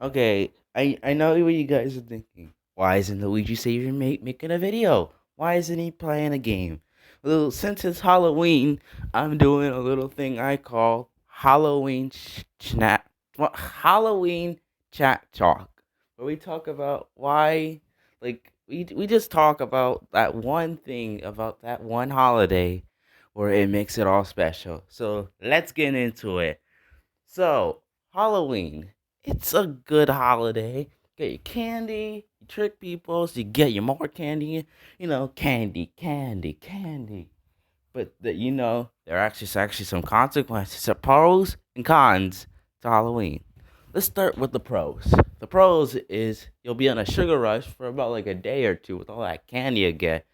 Okay, I know what you guys are thinking. Why isn't Luigi Savior making a video? Why isn't he playing a game? Well, since it's Halloween, I'm doing a little thing I call Halloween chat talk, where we talk about why, like we just talk about that one thing about that one holiday, where it makes it all special. So let's get into it. So, Halloween, it's a good holiday. Get your candy, you trick people, so you get your more candy. Candy, candy, candy. But there are actually some consequences, some pros and cons to Halloween. Let's start with the pros. The pros is you'll be on a sugar rush for about like a day or two with all that candy you get.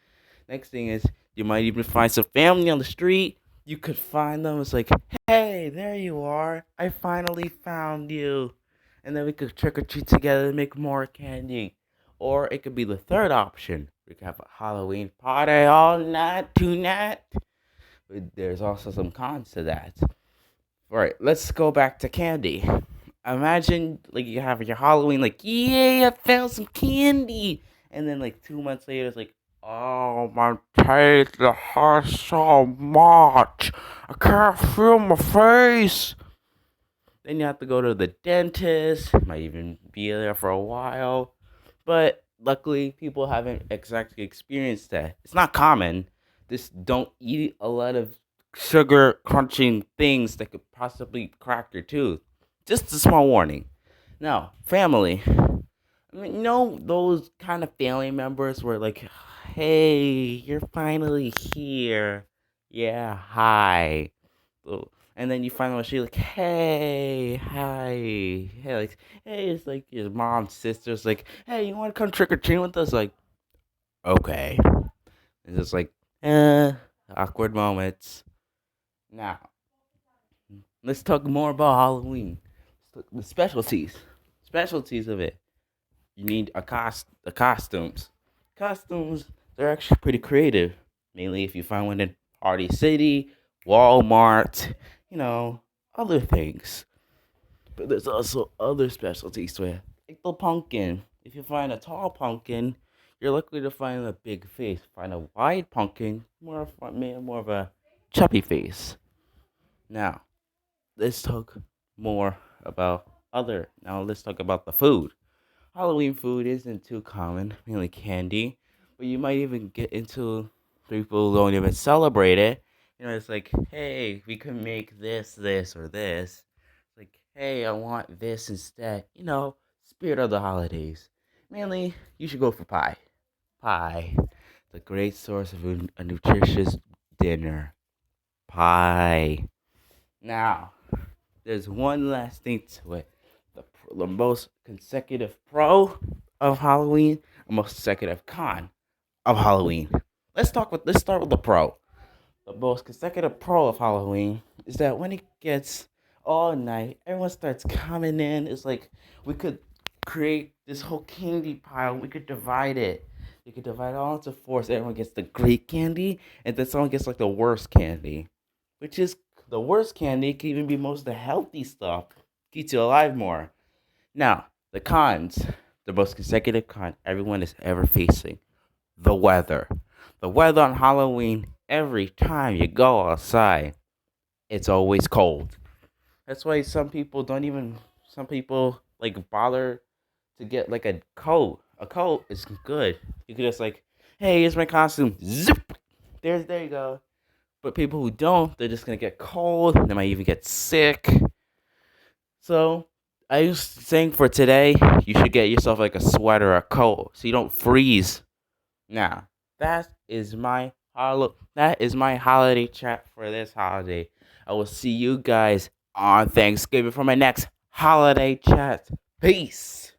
Next thing is you might even find some family on the street. You could find them. It's like, hey, there you are. I finally found you. And then we could trick or treat together and make more candy. Or it could be the third option. We could have a Halloween party all night tonight. But there's also some cons to that. All right, let's go back to candy. Imagine like you have your Halloween, like, yay, I found some candy. And then like 2 months later, it's like, oh, my taste it hurts so much. I can't feel my face. Then you have to go to the dentist. Might even be there for a while. But luckily, people haven't exactly experienced that. It's not common. Just don't eat a lot of sugar crunching things that could possibly crack your tooth. Just a small warning. Now, family. I mean, those kind of family members where like, hey, you're finally here. Yeah, hi. Oh, and then you find out she's like, hey, hi, hey, like, hey, it's like your mom's sister's like, hey, you want to come trick or treat with us? Like, okay. It's just like, eh, awkward moments. Now, let's talk more about Halloween. The specialties of it. You need the costumes. Costumes, they're actually pretty creative. Mainly if you find one in Party City, Walmart, you know, other things. But there's also other specialties to it. Like the pumpkin. If you find a tall pumpkin, you're likely to find a big face. Find a wide pumpkin, more of a chubby face. Now, let's talk more about Now let's talk about the food. Halloween food isn't too common, mainly candy, but you might even get into people who don't even celebrate it. It's like, hey, we can make this, or this. It's like, hey, I want this instead. Spirit of the holidays. Mainly, you should go for pie. Pie, the great source of a nutritious dinner. Pie. Now, there's one last thing to it. The most consecutive pro of Halloween, the most consecutive con of Halloween. Let's start with the pro. The most consecutive pro of Halloween is that when it gets all night, everyone starts coming in. It's like we could create this whole candy pile. We could divide it. You could divide it all into four. So everyone gets the great candy, and then someone gets like the worst candy, which is the worst candy can even be most of the healthy stuff. Keeps you alive more. Now, the cons, the most consecutive con everyone is ever facing, the weather. The weather on Halloween, every time you go outside, it's always cold. That's why some people like bother to get like a coat. A coat is good. You could just like, hey, here's my costume. Zip! There you go. But people who don't, they're just gonna get cold. They might even get sick. So I was saying for today, you should get yourself like a sweater or a coat so you don't freeze. Now, that is my holiday chat for this holiday. I will see you guys on Thanksgiving for my next holiday chat. Peace.